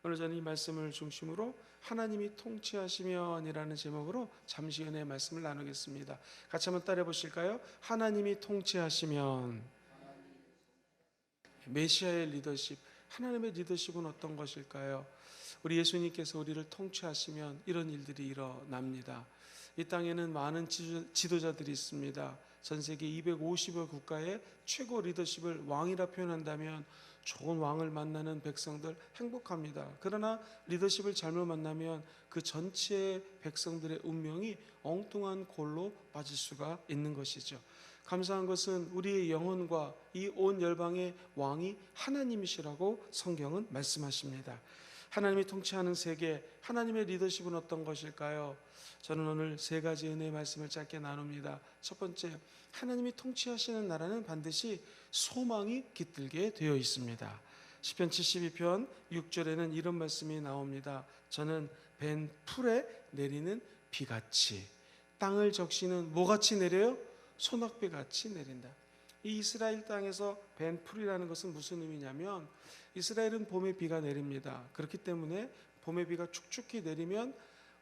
오늘 저는 이 말씀을 중심으로 하나님이 통치하시면이라는 제목으로 잠시 은혜의 말씀을 나누겠습니다. 같이 한번 따라해 보실까요? 하나님이 통치하시면. 메시아의 리더십, 하나님의 리더십은 어떤 것일까요? 우리 예수님께서 우리를 통치하시면 이런 일들이 일어납니다. 이 땅에는 많은 지도자들이 있습니다. 전 세계 250여 국가의 최고 리더십을 왕이라 표현한다면 좋은 왕을 만나는 백성들 행복합니다. 그러나 리더십을 잘못 만나면 그 전체 백성들의 운명이 엉뚱한 골로 빠질 수가 있는 것이죠. 감사한 것은 우리의 영혼과 이 온 열방의 왕이 하나님이시라고 성경은 말씀하십니다. 하나님이 통치하는 세계, 하나님의 리더십은 어떤 것일까요? 저는 오늘 세 가지 은혜의 말씀을 짧게 나눕니다. 첫 번째, 하나님이 통치하시는 나라는 반드시 소망이 깃들게 되어 있습니다. 시편 72편 6절에는 이런 말씀이 나옵니다. 저는 벤 풀에 내리는 비같이, 땅을 적시는 뭐같이 내려요? 소낙비같이 내린다. 이 이스라엘 땅에서 벤 풀이라는 것은 무슨 의미냐면, 이스라엘은 봄에 비가 내립니다. 그렇기 때문에 봄에 비가 축축히 내리면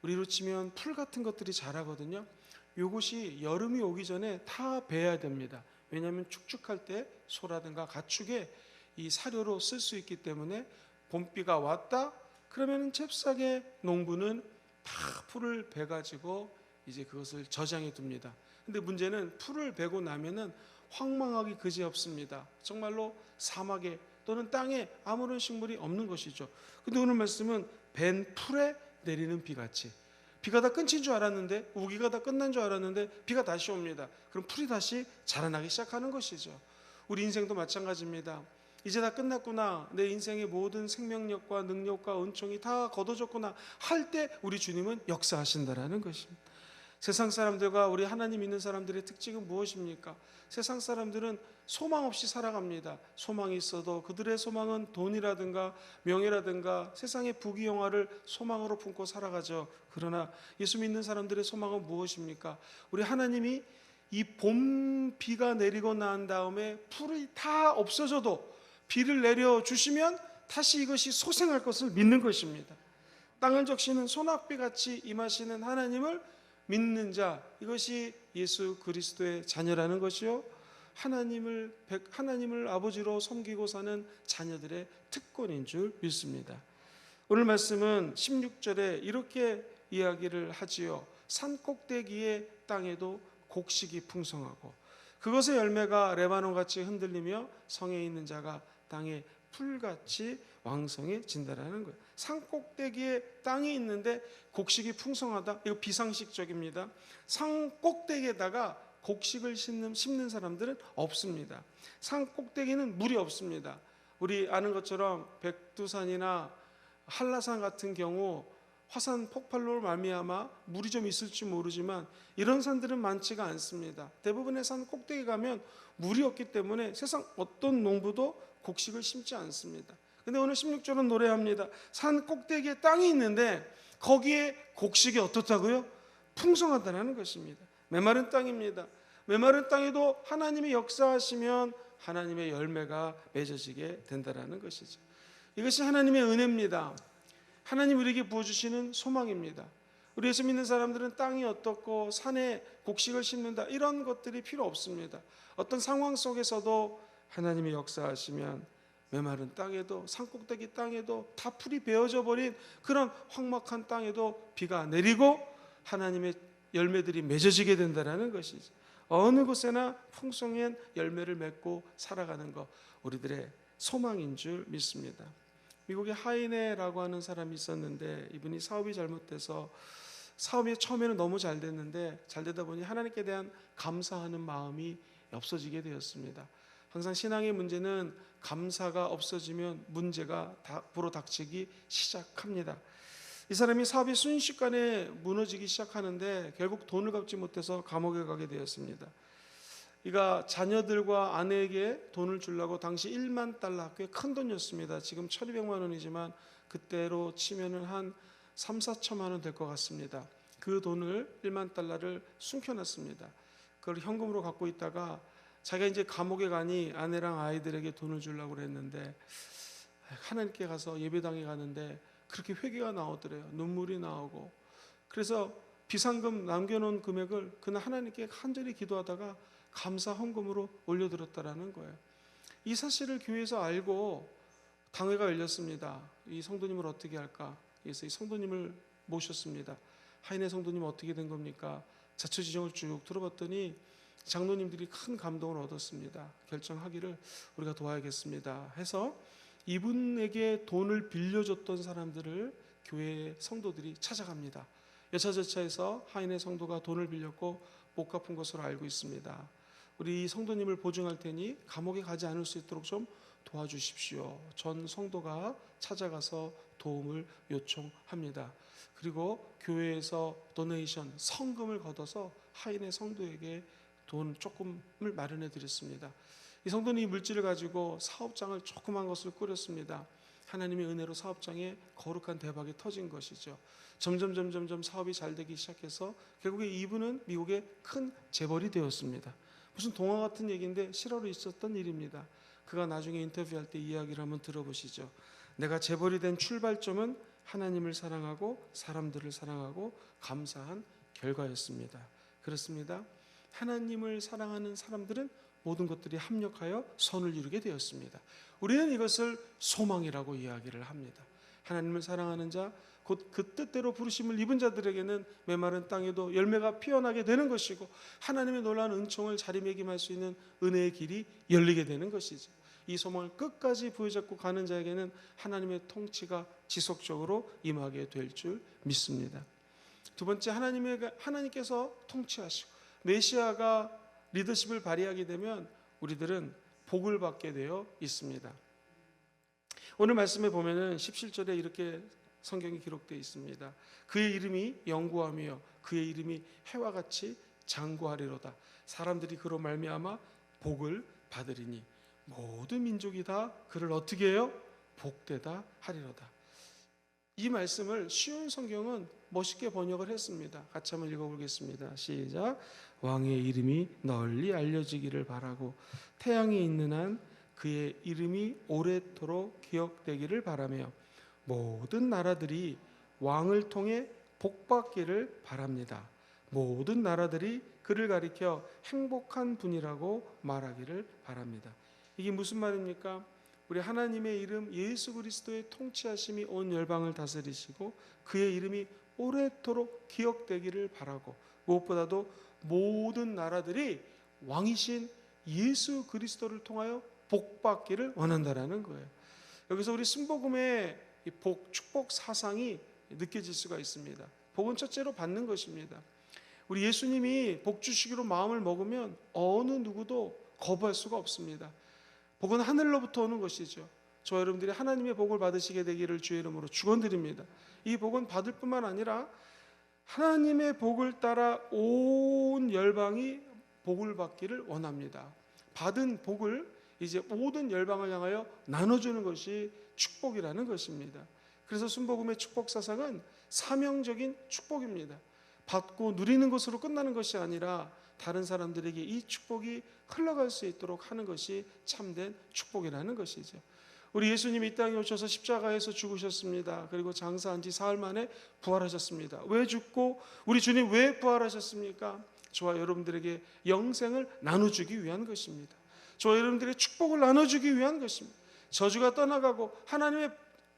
우리로 치면 풀 같은 것들이 자라거든요. 이것이 여름이 오기 전에 다 베야 됩니다. 왜냐하면 축축할 때 소라든가 가축의 이 사료로 쓸 수 있기 때문에 봄비가 왔다 그러면 잽싸게 농부는 다 풀을 베가지고 이제 그것을 저장해 둡니다. 근데 문제는 풀을 베고 나면은 황망하기 그지없습니다. 정말로 사막에 또는 땅에 아무런 식물이 없는 것이죠. 근데 오늘 말씀은 벤 풀에 내리는 비같이, 비가 다 끊긴 줄 알았는데, 우기가 다 끝난 줄 알았는데 비가 다시 옵니다. 그럼 풀이 다시 자라나기 시작하는 것이죠. 우리 인생도 마찬가지입니다. 이제 다 끝났구나, 내 인생의 모든 생명력과 능력과 은총이 다 거둬졌구나 할 때 우리 주님은 역사하신다라는 것입니다. 세상 사람들과 우리 하나님 믿는 사람들의 특징은 무엇입니까? 세상 사람들은 소망 없이 살아갑니다. 소망이 있어도 그들의 소망은 돈이라든가 명예라든가 세상의 부귀영화를 소망으로 품고 살아가죠. 그러나 예수 믿는 사람들의 소망은 무엇입니까? 우리 하나님이 이 봄 비가 내리고 난 다음에 풀이 다 없어져도 비를 내려주시면 다시 이것이 소생할 것을 믿는 것입니다. 땅을 적시는 소낙비같이 임하시는 하나님을 믿는 자, 이것이 예수 그리스도의 자녀라는 것이요, 하나님을 아버지로 섬기고 사는 자녀들의 특권인 줄 믿습니다. 오늘 말씀은 16절에 이렇게 이야기를 하지요. 산 꼭대기의 땅에도 곡식이 풍성하고 그것의 열매가 레바논같이 흔들리며 성에 있는 자가 땅에 풀같이 왕성해진다라는 거예요. 산 꼭대기에 땅이 있는데 곡식이 풍성하다? 이거 비상식적입니다. 산 꼭대기에다가 곡식을 심는 사람들은 없습니다. 산 꼭대기는 물이 없습니다. 우리 아는 것처럼 백두산이나 한라산 같은 경우 화산 폭발로 말미암아 물이 좀 있을지 모르지만 이런 산들은 많지가 않습니다. 대부분의 산 꼭대기 가면 물이 없기 때문에 세상 어떤 농부도 곡식을 심지 않습니다. 근데 오늘 16절은 노래합니다. 산 꼭대기에 땅이 있는데 거기에 곡식이 어떻다고요? 풍성하다는 것입니다. 메마른 땅입니다. 메마른 땅에도 하나님이 역사하시면 하나님의 열매가 맺어지게 된다는 것이죠. 이것이 하나님의 은혜입니다. 하나님 우리에게 부어주시는 소망입니다. 우리 예수 믿는 사람들은 땅이 어떻고 산에 곡식을 심는다 이런 것들이 필요 없습니다. 어떤 상황 속에서도 하나님이 역사하시면 메마른 땅에도 산꼭대기 땅에도 다 풀이 베어져 버린 그런 황막한 땅에도 비가 내리고 하나님의 열매들이 맺어지게 된다는 것이죠. 어느 곳에나 풍성한 열매를 맺고 살아가는 것, 우리들의 소망인 줄 믿습니다. 미국에 하이네라고 하는 사람이 있었는데 이분이 사업이 잘못돼서 사업이 처음에는 너무 잘 됐는데 잘 되다 보니 하나님께 대한 감사하는 마음이 없어지게 되었습니다. 항상 신앙의 문제는 감사가 없어지면 문제가 불어 닥치기 시작합니다. 이 사람이 사업이 순식간에 무너지기 시작하는데 결국 돈을 갚지 못해서 감옥에 가게 되었습니다. 이가 자녀들과 아내에게 돈을 주려고 당시 1만 달러, 꽤 큰 돈이었습니다. 지금 1200만 원이지만 그때로 치면은 한 3, 4천만 원 될 것 같습니다. 그 돈을 1만 달러를 숨겨놨습니다. 그걸 현금으로 갖고 있다가 자기가 이제 감옥에 가니 아내랑 아이들에게 돈을 주려고 그랬는데 하나님께 가서 예배당에 가는데 그렇게 회개가 나오더래요. 눈물이 나오고. 그래서 비상금 남겨놓은 금액을 그날 하나님께 간절히 기도하다가 감사 헌금으로 올려드렸다라는 거예요. 이 사실을 교회에서 알고 당회가 열렸습니다. 이 성도님을 어떻게 할까? 그래서 이 성도님을 모셨습니다. 하인의 성도님 어떻게 된 겁니까? 자초지종을 쭉 들어봤더니 장로님들이 큰 감동을 얻었습니다. 결정하기를 우리가 도와야겠습니다 해서 이분에게 돈을 빌려줬던 사람들을 교회 성도들이 찾아갑니다. 여차저차해서 하인의 성도가 돈을 빌렸고 못 갚은 것으로 알고 있습니다. 우리 성도님을 보증할 테니 감옥에 가지 않을 수 있도록 좀 도와주십시오. 전 성도가 찾아가서 도움을 요청합니다. 그리고 교회에서 도네이션 성금을 걷어서 하인의 성도에게 돈 조금을 마련해 드렸습니다. 이 성도는 이 물질을 가지고 사업장을 조그만 것을 꾸렸습니다. 하나님의 은혜로 사업장에 거룩한 대박이 터진 것이죠. 점점 사업이 잘 되기 시작해서 결국에 이분은 미국의 큰 재벌이 되었습니다. 무슨 동화 같은 얘기인데 실화로 있었던 일입니다. 그가 나중에 인터뷰할 때 이야기를 한번 들어보시죠. 내가 재벌이 된 출발점은 하나님을 사랑하고 사람들을 사랑하고 감사한 결과였습니다. 그렇습니다. 하나님을 사랑하는 사람들은 모든 것들이 합력하여 선을 이루게 되었습니다. 우리는 이것을 소망이라고 이야기를 합니다. 하나님을 사랑하는 자, 곧 그 뜻대로 부르심을 입은 자들에게는 메마른 땅에도 열매가 피어나게 되는 것이고 하나님의 놀라운 은총을 자리매김할 수 있는 은혜의 길이 열리게 되는 것이죠. 이 소망을 끝까지 부여잡고 가는 자에게는 하나님의 통치가 지속적으로 임하게 될 줄 믿습니다. 두 번째, 하나님께서 통치하시고 메시아가 리더십을 발휘하게 되면 우리들은 복을 받게 되어 있습니다. 오늘 말씀에 보면은 17절에 이렇게 성경이 기록되어 있습니다. 그의 이름이 영구하며 그의 이름이 해와 같이 장구하리로다. 사람들이 그로 말미암아 복을 받으리니 모든 민족이 다 그를 어떻게 해요? 복되다 하리로다. 이 말씀을 쉬운 성경은 멋있게 번역을 했습니다. 같이 한번 읽어보겠습니다. 시작. 왕의 이름이 널리 알려지기를 바라고 태양이 있는 한 그의 이름이 오래도록 기억되기를 바라며 모든 나라들이 왕을 통해 복받기를 바랍니다. 모든 나라들이 그를 가리켜 행복한 분이라고 말하기를 바랍니다. 이게 무슨 말입니까? 우리 하나님의 이름 예수 그리스도의 통치하심이 온 열방을 다스리시고 그의 이름이 오래도록 기억되기를 바라고 무엇보다도 모든 나라들이 왕이신 예수 그리스도를 통하여 복받기를 원한다라는 거예요. 여기서 우리 순복음의 이 복, 축복 사상이 느껴질 수가 있습니다. 복은 첫째로 받는 것입니다. 우리 예수님이 복 주시기로 마음을 먹으면 어느 누구도 거부할 수가 없습니다. 복은 하늘로부터 오는 것이죠. 저와 여러분들이 하나님의 복을 받으시게 되기를 주의 이름으로 축원드립니다. 이 복은 받을 뿐만 아니라 하나님의 복을 따라 온 열방이 복을 받기를 원합니다. 받은 복을 이제 모든 열방을 향하여 나눠주는 것이 축복이라는 것입니다. 그래서 순복음의 축복 사상은 사명적인 축복입니다. 받고 누리는 것으로 끝나는 것이 아니라 다른 사람들에게 이 축복이 흘러갈 수 있도록 하는 것이 참된 축복이라는 것이죠. 우리 예수님이 이 땅에 오셔서 십자가에서 죽으셨습니다. 그리고 장사한 지 사흘 만에 부활하셨습니다. 왜 죽고 우리 주님 왜 부활하셨습니까? 저와 여러분들에게 영생을 나눠주기 위한 것입니다. 저와 여러분들에게 축복을 나눠주기 위한 것입니다. 저주가 떠나가고 하나님의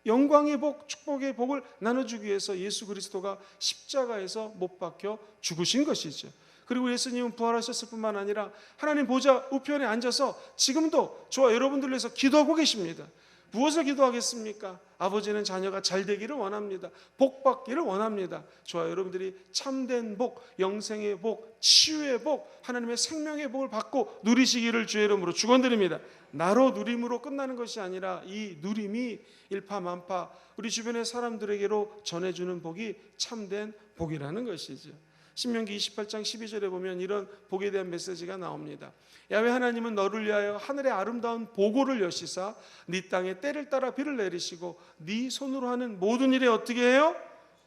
영광의 복, 축복의 복을 나눠주기 위해서 예수 그리스도가 십자가에서 못 박혀 죽으신 것이죠. 그리고 예수님은 부활하셨을 뿐만 아니라 하나님 보좌 우편에 앉아서 지금도 저와 여러분들을 위해서 기도하고 계십니다. 무엇을 기도하겠습니까? 아버지는 자녀가 잘 되기를 원합니다. 복 받기를 원합니다. 저와 여러분들이 참된 복, 영생의 복, 치유의 복, 하나님의 생명의 복을 받고 누리시기를 주의 이름으로 축원드립니다. 나로 누림으로 끝나는 것이 아니라 이 누림이 일파만파 우리 주변의 사람들에게로 전해주는 복이 참된 복이라는 것이죠. 신명기 28장 12절에 보면 이런 복에 대한 메시지가 나옵니다. 야훼 하나님은 너를 위하여 하늘의 아름다운 보고를 여시사 네 땅에 때를 따라 비를 내리시고 네 손으로 하는 모든 일에 어떻게 해요?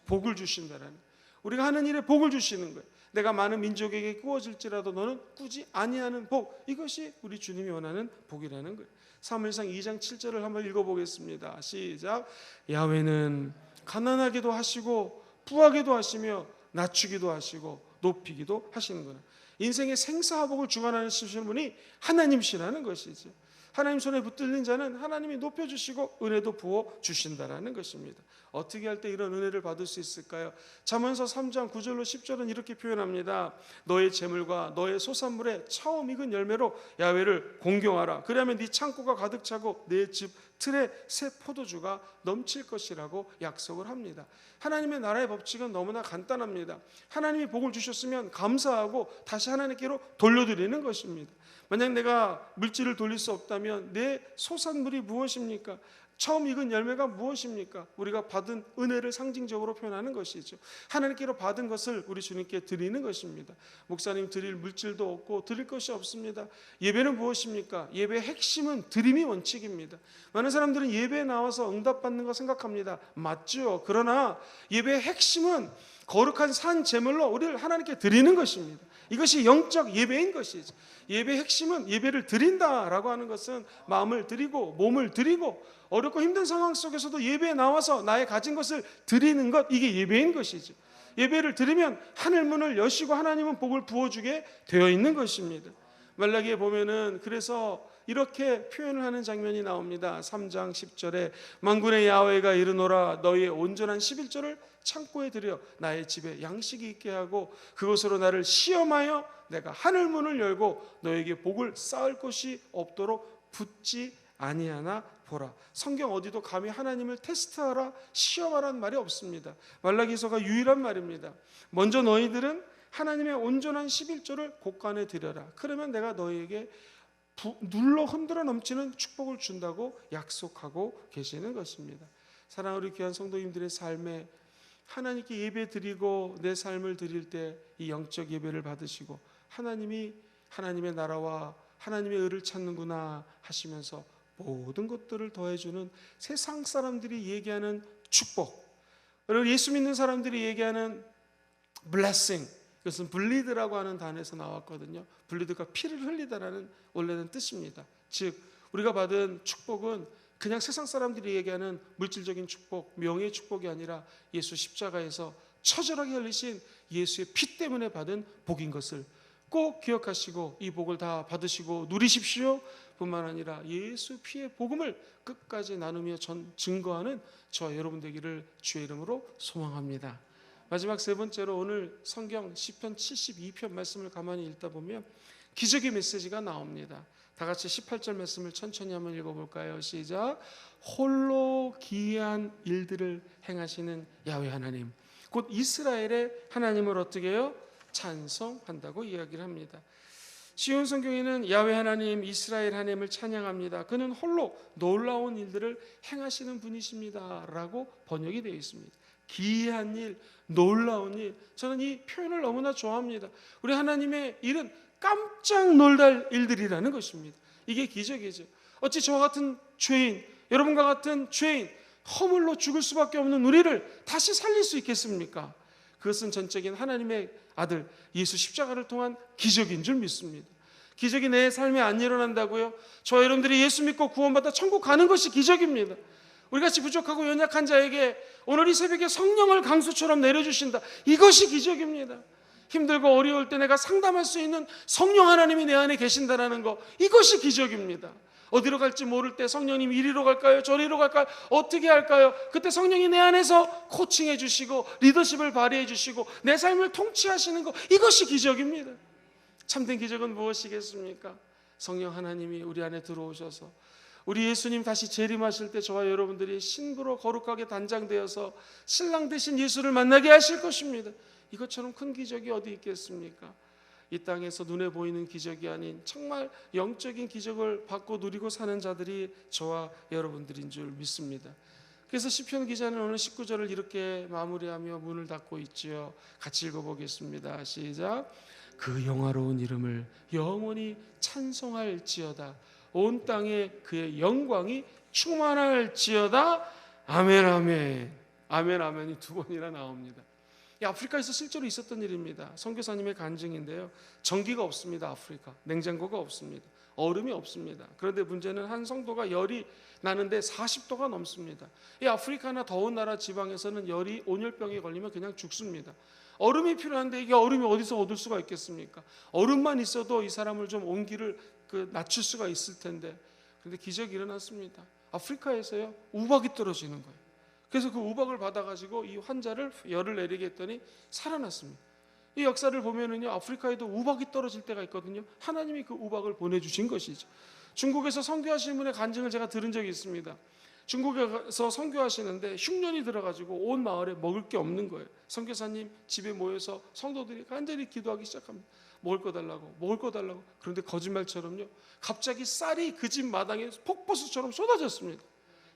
복을 주신다라는, 우리가 하는 일에 복을 주시는 거예요. 내가 많은 민족에게 꾸어질지라도 너는 꾸지 아니하는 복, 이것이 우리 주님이 원하는 복이라는 거예요. 사무엘상 2장 7절을 한번 읽어보겠습니다. 시작. 야훼는 가난하게도 하시고 부하게도 하시며 낮추기도 하시고 높이기도 하시는구나. 인생의 생사화복을 주관하는 분이 하나님이시라는 것이죠. 하나님 손에 붙들린 자는 하나님이 높여주시고 은혜도 부어주신다라는 것입니다. 어떻게 할 때 이런 은혜를 받을 수 있을까요? 잠언서 3장 9절로 10절은 이렇게 표현합니다. 너의 재물과 너의 소산물에 처음 익은 열매로 야훼를 공경하라. 그러면 네 창고가 가득 차고 내 집 틀에 새 포도주가 넘칠 것이라고 약속을 합니다. 하나님의 나라의 법칙은 너무나 간단합니다. 하나님이 복을 주셨으면 감사하고 다시 하나님께로 돌려드리는 것입니다. 만약 내가 물질을 돌릴 수 없다면 내 소산물이 무엇입니까? 처음 익은 열매가 무엇입니까? 우리가 받은 은혜를 상징적으로 표현하는 것이죠. 하나님께로 받은 것을 우리 주님께 드리는 것입니다. 목사님 드릴 물질도 없고 드릴 것이 없습니다. 예배는 무엇입니까? 예배의 핵심은 드림이 원칙입니다. 많은 사람들은 예배에 나와서 응답받는 거 생각합니다. 맞죠? 그러나 예배의 핵심은 거룩한 산 제물로 우리를 하나님께 드리는 것입니다. 이것이 영적 예배인 것이죠. 예배의 핵심은 예배를 드린다라고 하는 것은 마음을 드리고 몸을 드리고 어렵고 힘든 상황 속에서도 예배에 나와서 나의 가진 것을 드리는 것, 이게 예배인 것이죠. 예배를 드리면 하늘 문을 여시고 하나님은 복을 부어주게 되어 있는 것입니다. 말라기에 보면은 그래서 이렇게 표현을 하는 장면이 나옵니다. 3장 10절에 만군의 야훼가 이르노라 너희의 온전한 11조를 창고에 들여 나의 집에 양식이 있게 하고 그것으로 나를 시험하여 내가 하늘 문을 열고 너에게 복을 쌓을 곳이 없도록 붙지 아니하나 보라. 성경 어디도 감히 하나님을 테스트하라, 시험하라는 말이 없습니다. 말라기서가 유일한 말입니다. 먼저 너희들은 하나님의 온전한 11조를 곳간에 드려라. 그러면 내가 너희에게 눌러 흔들어 넘치는 축복을 준다고 약속하고 계시는 것입니다. 사랑하는 우리 귀한 성도님들의 삶에 하나님께 예배 드리고 내 삶을 드릴 때 이 영적 예배를 받으시고 하나님이 하나님의 나라와 하나님의 의를 찾는구나 하시면서 모든 것들을 더해주는 세상 사람들이 얘기하는 축복, 그리고 예수 믿는 사람들이 얘기하는 blessing, 그것은 블리드라고 하는 단어에서 나왔거든요. 블리드가 피를 흘리다라는 원래는 뜻입니다. 즉 우리가 받은 축복은 그냥 세상 사람들이 얘기하는 물질적인 축복, 명예의 축복이 아니라 예수 십자가에서 처절하게 흘리신 예수의 피 때문에 받은 복인 것을 꼭 기억하시고 이 복을 다 받으시고 누리십시오 뿐만 아니라 예수 피의 복음을 끝까지 나누며 증거하는 저와 여러분 되기를 주의 이름으로 소망합니다. 마지막 세 번째로 오늘 성경 시편 72편 말씀을 가만히 읽다 보면 기적의 메시지가 나옵니다. 다 같이 18절 말씀을 천천히 한번 읽어볼까요? 시작. 홀로 기이한 일들을 행하시는 야훼 하나님, 곧 이스라엘의 하나님을 어떻게 해요? 찬송한다고 이야기를 합니다. 시온 성경에는 야훼 하나님, 이스라엘 하나님을 찬양합니다. 그는 홀로 놀라운 일들을 행하시는 분이십니다 라고 번역이 되어 있습니다. 기이한 일, 놀라운 일, 저는 이 표현을 너무나 좋아합니다. 우리 하나님의 일은 깜짝 놀랄 일들이라는 것입니다. 이게 기적이죠. 어찌 저와 같은 죄인, 여러분과 같은 죄인, 허물로 죽을 수밖에 없는 우리를 다시 살릴 수 있겠습니까? 그것은 전적인 하나님의 아들 예수 십자가를 통한 기적인 줄 믿습니다. 기적이 내 삶에 안 일어난다고요? 저와 여러분들이 예수 믿고 구원받아 천국 가는 것이 기적입니다. 우리같이 부족하고 연약한 자에게 오늘 이 새벽에 성령을 강수처럼 내려주신다. 이것이 기적입니다. 힘들고 어려울 때 내가 상담할 수 있는 성령 하나님이 내 안에 계신다는 거, 이것이 기적입니다. 어디로 갈지 모를 때 성령님 이리로 갈까요? 저리로 갈까요? 어떻게 할까요? 그때 성령이 내 안에서 코칭해 주시고 리더십을 발휘해 주시고 내 삶을 통치하시는 거, 이것이 기적입니다. 참된 기적은 무엇이겠습니까? 성령 하나님이 우리 안에 들어오셔서 우리 예수님 다시 재림하실 때 저와 여러분들이 신부로 거룩하게 단장되어서 신랑 되신 예수를 만나게 하실 것입니다. 이것처럼 큰 기적이 어디 있겠습니까? 이 땅에서 눈에 보이는 기적이 아닌 정말 영적인 기적을 받고 누리고 사는 자들이 저와 여러분들인 줄 믿습니다. 그래서 시편 기자는 오늘 19절을 이렇게 마무리하며 문을 닫고 있지요. 같이 읽어보겠습니다. 시작. 그 영화로운 이름을 영원히 찬송할지어다. 온 땅에 그의 영광이 충만할지어다. 아멘 아멘. 아멘 아멘이 두 번이나 나옵니다. 이 아프리카에서 실제로 있었던 일입니다. 선교사님의 간증인데요. 전기가 없습니다. 아프리카. 냉장고가 없습니다. 얼음이 없습니다. 그런데 문제는 한 성도가 열이 나는데 40도가 넘습니다. 이 아프리카나 더운 나라 지방에서는 열이 온열병에 걸리면 그냥 죽습니다. 얼음이 필요한데 이게 얼음이 어디서 얻을 수가 있겠습니까? 얼음만 있어도 이 사람을 좀 온기를 낮출 수가 있을 텐데, 그런데 기적이 일어났습니다. 아프리카에서요 우박이 떨어지는 거예요. 그래서 그 우박을 받아가지고 이 환자를 열을 내리게 했더니 살아났습니다. 이 역사를 보면은요, 아프리카에도 우박이 떨어질 때가 있거든요. 하나님이 그 우박을 보내주신 것이죠. 중국에서 선교하시는 분의 간증을 제가 들은 적이 있습니다. 중국에서 선교하시는데 흉년이 들어가지고 온 마을에 먹을 게 없는 거예요. 선교사님 집에 모여서 성도들이 간절히 기도하기 시작합니다. 먹을 거 달라고, 먹을 거 달라고. 그런데 거짓말처럼요, 갑자기 쌀이 그 집 마당에 폭포수처럼 쏟아졌습니다.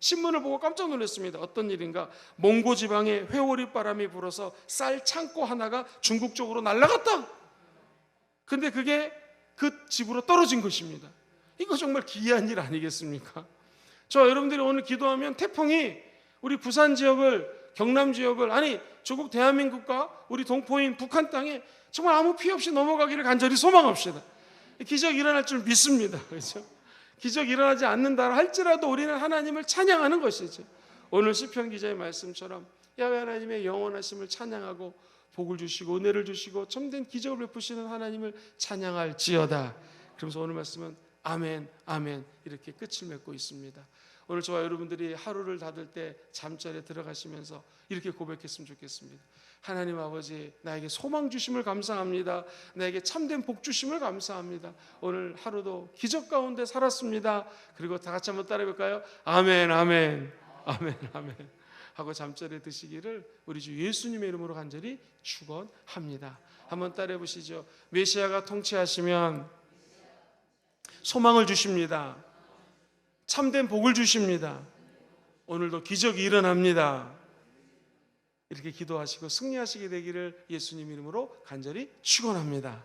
신문을 보고 깜짝 놀랐습니다. 어떤 일인가? 몽고 지방에 회오리 바람이 불어서 쌀 창고 하나가 중국 쪽으로 날아갔다. 근데 그게 그 집으로 떨어진 것입니다. 이거 정말 기이한 일 아니겠습니까? 저 여러분들이 오늘 기도하면 태풍이 우리 부산 지역을, 경남 지역을, 아니 조국 대한민국과 우리 동포인 북한 땅에 정말 아무 피해 없이 넘어가기를 간절히 소망합시다. 기적이 일어날 줄 믿습니다. 그렇죠? 기적이 일어나지 않는다 할지라도 우리는 하나님을 찬양하는 것이죠. 오늘 시편 기자의 말씀처럼 야훼 하나님의 영원하심을 찬양하고 복을 주시고 은혜를 주시고 참된 기적을 베푸시는 하나님을 찬양할지어다. 그러면서 오늘 말씀은 아멘 아멘 이렇게 끝을 맺고 있습니다. 오늘 저와 여러분들이 하루를 닫을 때 잠자리에 들어가시면서 이렇게 고백했으면 좋겠습니다. 하나님 아버지, 나에게 소망 주심을 감사합니다. 나에게 참된 복 주심을 감사합니다. 오늘 하루도 기적 가운데 살았습니다. 그리고 다 같이 한번 따라해 볼까요? 아멘 아멘 아멘 아멘 하고 잠자리에 드시기를 우리 주 예수님의 이름으로 간절히 축원합니다. 한번 따라해 보시죠. 메시아가 통치하시면 소망을 주십니다. 참된 복을 주십니다. 오늘도 기적이 일어납니다. 이렇게 기도하시고 승리하시게 되기를 예수님 이름으로 간절히 축원합니다.